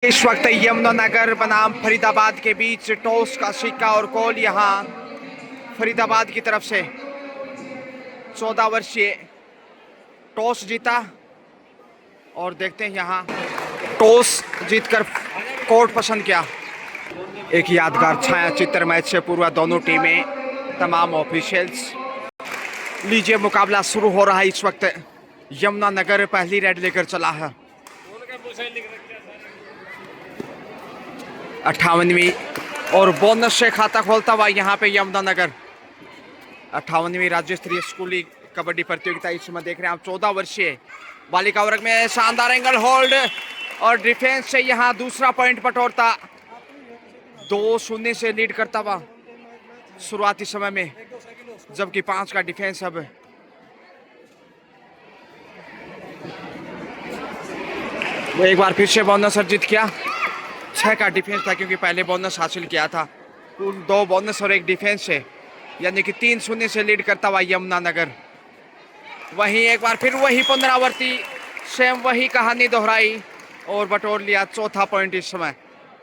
इस वक्त यमुनानगर बनाम फरीदाबाद के बीच टॉस का सिक्का और कॉल यहाँ फरीदाबाद की तरफ से। 14 वर्षीय टॉस जीता और देखते हैं यहाँ टॉस जीतकर कोर्ट पसंद किया। एक यादगार छाया चित्र मैच से पूर्व दोनों टीमें, तमाम ऑफिशियल्स। लीजिए मुकाबला शुरू हो रहा है। इस वक्त यमुनानगर पहली रेड लेकर चला है। 58वीं और बोनस से खाता खोलता हुआ यहाँ पे यमुनानगर। 58वीं राज्य स्तरीय स्कूली कबड्डी प्रतियोगिता इस समय देख रहे हैं आप। 14 वर्षीय बालिका वर्ग में शानदार एंगल होल्ड और डिफेंस से यहाँ दूसरा पॉइंट बटोरता। 2-0 से लीड करता हुआ शुरुआती समय में, जबकि 5 का डिफेंस। अब वो एक बार फिर से बोनस अर्जित किया। 6 का डिफेंस था क्योंकि पहले बोनस हासिल किया था। कुल 2 बोनस और 1 डिफेंस से, यानी कि 3-0 से लीड करता हुआ यमुनानगर। वहीं एक बार फिर वही पुनरावृत्ति, सेम वही कहानी दोहराई और बटोर लिया चौथा पॉइंट इस समय,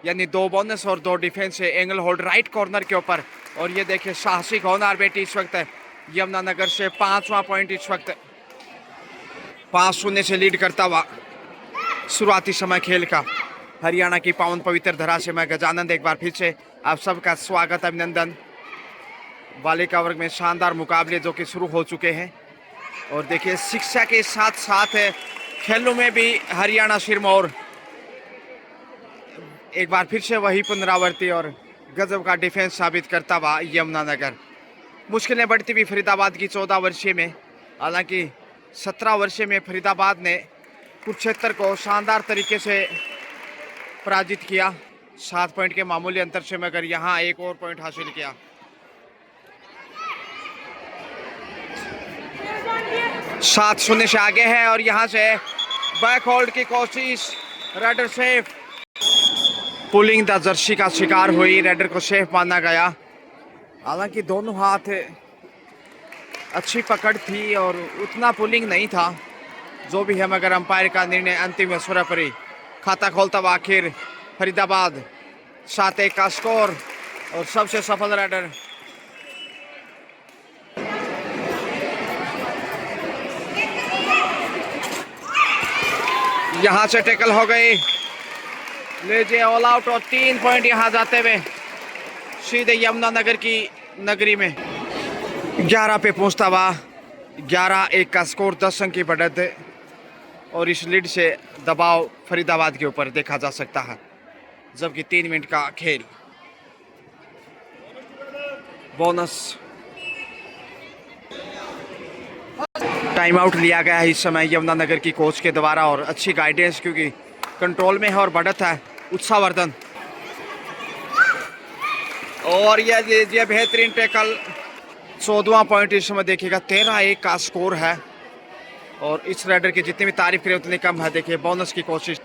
यानी 2 बोनस और 2 डिफेंस से। एंगल होल्ड राइट कॉर्नर के ऊपर और ये देखिए साहसिक होनहार बेटी इस वक्त यमुनानगर से 5वां पॉइंट इस वक्त 5-0 से लीड करता हुआ शुरुआती समय खेल का। हरियाणा की पावन पवित्र धरा से मैं गजानंद एक बार फिर से आप सबका स्वागत, अभिनंदन। बालिका वर्ग में शानदार मुकाबले जो कि शुरू हो चुके हैं और देखिए शिक्षा के साथ साथ खेलों में भी हरियाणा सिरमौर। एक बार फिर से वही पुनरावृत्ति और गजब का डिफेंस साबित करता हुआ यमुनानगर। मुश्किलें बढ़ती हुई फरीदाबाद की 14 वर्षीय में। हालांकि 17 वर्षीय में फरीदाबाद ने कुरुक्षेत्र को शानदार तरीके से पराजित किया 7 पॉइंट के मामूली अंतर से, मगर यहाँ एक और पॉइंट हासिल किया। सात 0 से आगे है और यहाँ से बैक होल्ड की कोशिश, raider safe. Pulling the Jersey का शिकार हुई, रेडर को सेफ माना गया। हालांकि दोनों हाथ अच्छी पकड़ थी और उतना पुलिंग नहीं था, जो भी है, मगर अंपायर का निर्णय अंतिम स्वरा पर ही। खाता खोलता हुआ आखिर फरीदाबाद 7-1 का स्कोर और सबसे सफल रेडर। यहां से टैकल हो गई, लीजिए ऑल आउट और 3 पॉइंट यहां जाते हुए सीधे यमुनानगर की नगरी में। 11 पे पहुंचता हुआ 11-1 का स्कोर, 10 अंक की बढ़त और इस लीड से दबाव फरीदाबाद के ऊपर देखा जा सकता है, जबकि 3 मिनट का खेल। बोनस टाइम आउट लिया गया है इस समय यमुनानगर की कोच के द्वारा और अच्छी गाइडेंस, क्योंकि कंट्रोल में है और बढ़त है उत्साहवर्धन। और ये बेहतरीन टैकल, 14वां पॉइंट इस समय देखिएगा। 13-1 का स्कोर है और इस रेडर की जितनी भी तारीफ करें उतनी कम है। देखिए बोनस की कोशिश,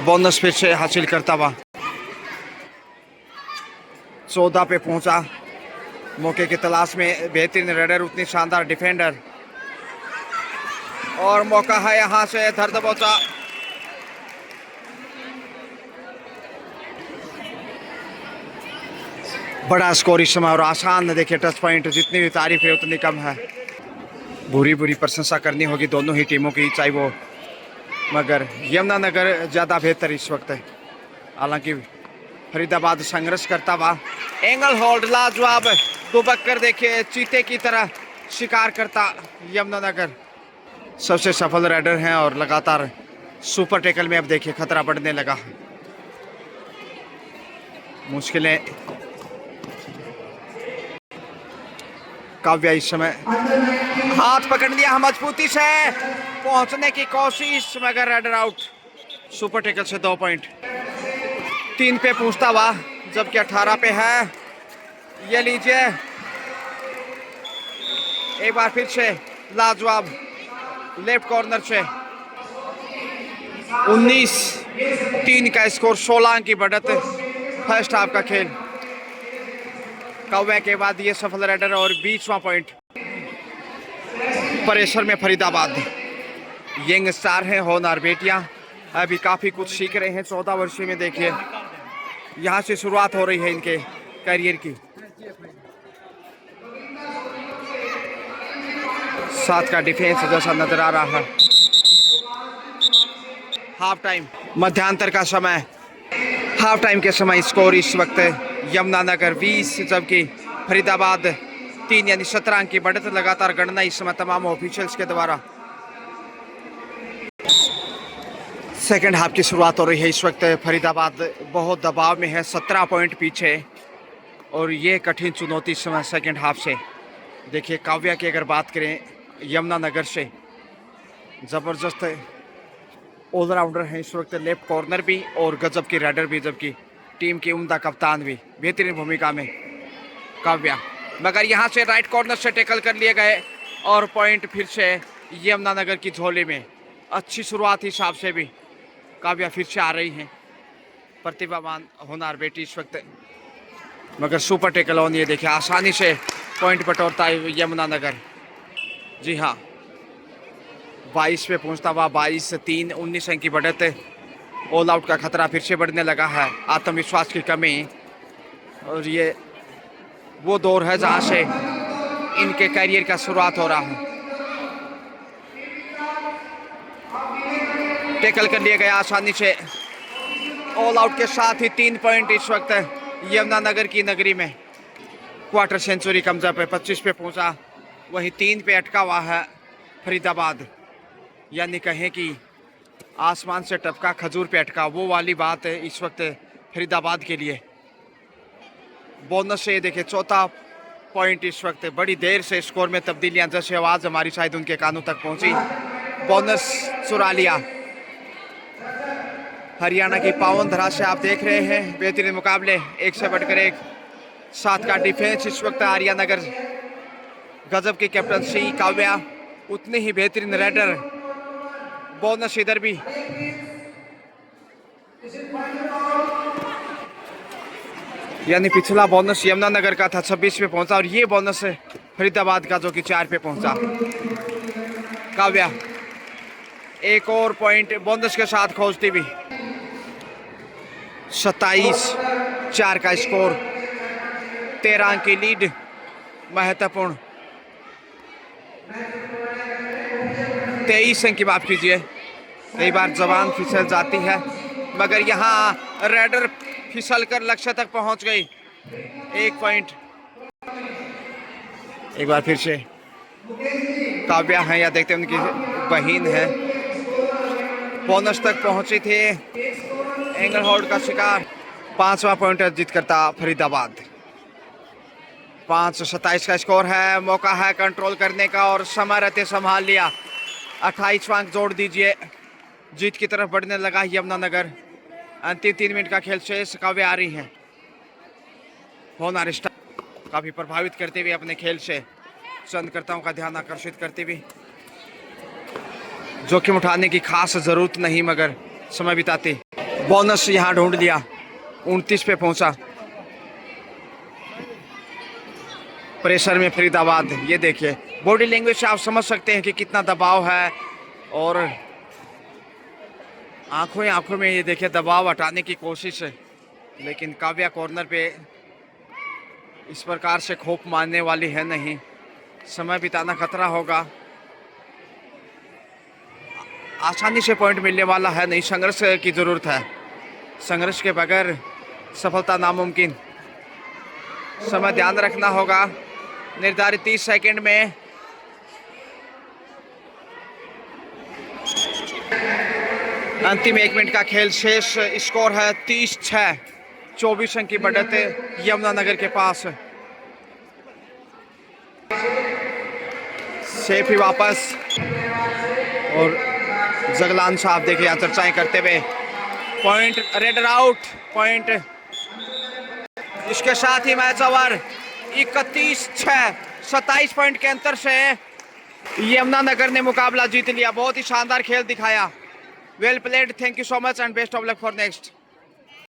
बोनस फिर से हासिल करता हुआ 14 पे पहुंचा। मौके की तलाश में बेहतरीन रेडर, उतनी शानदार डिफेंडर और मौका है यहां से धर दबोचा। बड़ा स्कोर इस समय और आसान। देखिए टच पॉइंट, जितनी भी तारीफ है उतनी कम है। बुरी प्रशंसा करनी होगी दोनों ही टीमों की, चाहे वो, मगर यमुनानगर ज़्यादा बेहतर इस वक्त है। हालांकि फरीदाबाद संघर्ष करता हुआ, एंगल होल्ड लाजवाब, दुबक्कर देखिए चीते की तरह शिकार करता यमुनानगर। सबसे सफल रेडर हैं और लगातार सुपर टैकल में अब देखिए खतरा बढ़ने लगा। मुश्किलें काव्या इस समय हाथ पकड़ लिया मजबूती से, पहुंचने की कोशिश, मगर रेडर आउट। सुपर टैकल से 2 पॉइंट। 3 पे पहुंचता हुआ, जबकि 18 पे है। ये लीजिए एक बार फिर से लाजवाब लेफ्ट कॉर्नर से 19-3 का स्कोर, 16 अंक की बढ़त फर्स्ट हाफ का खेल। कौवे के बाद ये सफल रेडर और 20वां पॉइंट। प्रेशर में फरीदाबाद, यंग स्टार हैं होनहार बेटियां, अभी काफ़ी कुछ सीख रहे हैं 14 वर्षीय में। देखिए यहाँ से शुरुआत हो रही है इनके करियर की। 7 का डिफेंस जैसा नजर आ रहा है। हाफ टाइम, मध्यांतर का समय, हाफ टाइम के समय स्कोर इस वक्त यमुनानगर 20 जबकि फरीदाबाद 3 यानी 17 अंक की बढ़त। लगातार गणना इस समय तमाम ऑफिशियल्स के द्वारा। सेकेंड हाफ की शुरुआत हो रही है इस वक्त। फरीदाबाद बहुत दबाव में है, 17 पॉइंट पीछे, और ये कठिन चुनौती इस समय सेकेंड हाफ से। देखिए काव्या की अगर बात करें यमुनानगर से, ज़बरदस्त ऑलराउंडर हैं इस वक्त, लेफ्ट कॉर्नर भी और गजब की राइडर भी, जबकि टीम की उम्दा कप्तान भी। बेहतरीन भूमिका में काव्या, मगर यहाँ से राइट कॉर्नर से टैकल कर लिए गए और पॉइंट फिर से यमुनानगर की झोली में। अच्छी शुरुआत हिसाब से भी काव्या फिर से आ रही हैं, प्रतिभावान होनार बेटी इस वक्त, मगर सुपर टैकल ऑन। ये देखिए आसानी से पॉइंट बटोरता है यमुनानगर। जी हाँ, 22 पे पहुंचता हुआ 22-3, 19 अंक की बढ़त। ऑल आउट का खतरा फिर से बढ़ने लगा है, आत्मविश्वास की कमी, और ये वो दौर है जहां से इनके करियर का शुरुआत हो रहा है। टैकल कर लिया गया आसानी से। ऑल आउट के साथ ही 3 पॉइंट इस वक्त यमुनानगर की नगरी में। क्वार्टर सेंचुरी कब्जा पे 25 पे पहुंचा, वही 3 पे अटका हुआ है फरीदाबाद। यानी कहें कि आसमान से टपका खजूर पे अटका, वो वाली बात है इस वक्त फरीदाबाद के लिए। बोनस से देखिए चौथा पॉइंट इस वक्त। बड़ी देर से स्कोर में तब्दीलियां, जैसे आवाज़ हमारी शायद उनके कानों तक पहुंची। बोनस चुरा लिया। हरियाणा की पावन धरा से आप देख रहे हैं बेहतरीन मुकाबले, एक से बढ़कर एक। 7 का डिफेंस इस वक्त हरियाणा, गजब की कैप्टनसी काव्या, उतने ही बेहतरीन राइडर। बोनस इधर भी, यानी पिछला बोनस यमुनानगर का था 26 पे पहुंचा, और ये बोनस फरीदाबाद का जो कि 4 पे पहुंचा। काव्या एक और पॉइंट बोनस के साथ खोजती भी। 27-4 का स्कोर, 13 अंक की लीड महत्वपूर्ण। 23 अंक की माफ कीजिए, कई बार जबान फिसल जाती है, मगर यहाँ राइडर फिसल कर लक्ष्य तक पहुंच गई। 1 पॉइंट। एक बार फिर से काव्या है, या देखते हैं उनकी बहन है, बोनस तक पहुंची थी, एंगल होल्ड का शिकार। 5वां पॉइंट जीत करता फरीदाबाद। 5-27 का स्कोर है, मौका है कंट्रोल करने का, और समय रहते संभाल लिया। 28वां अंक जोड़ दीजिए, जीत की तरफ बढ़ने लगा यमुनानगर। अंतिम 3 मिनट का खेल शेष। काव्या आ रही हैं, होनार स्टार काफी प्रभावित करते हुए अपने खेल से चंदकर्ताओं का ध्यान आकर्षित करते हुए। जोखिम उठाने की खास जरूरत नहीं, मगर समय बिताते। बोनस यहाँ ढूंढ लिया, 29 पे पहुंचा। प्रेशर में फरीदाबाद। ये देखिए बॉडी लैंग्वेज से आप समझ सकते हैं कि कितना दबाव है, और आंखों में ये देखिए दबाव हटाने की कोशिश है, लेकिन काव्या कॉर्नर पे इस प्रकार से खोप मारने वाली है नहीं। समय बिताना खतरा होगा, आसानी से पॉइंट मिलने वाला है नहीं। संघर्ष की जरूरत है, संघर्ष के बगैर सफलता नामुमकिन। समय ध्यान रखना होगा। निर्धारित 30 सेकंड में अंतिम 1 मिनट का खेल शेष। स्कोर है 30-6, 24 अंक की बढ़त यमुनानगर के पास। सेफ ही वापस, और जगलान साहब देखिए यहाँ चर्चाएं करते हुए। Point, raider out, point. इसके साथ ही मैच ओवर। 31-6, 27 पॉइंट के अंतर से यमुनानगर ने मुकाबला जीत लिया। बहुत ही शानदार खेल दिखाया। Well played, thank you so much and best of luck for next.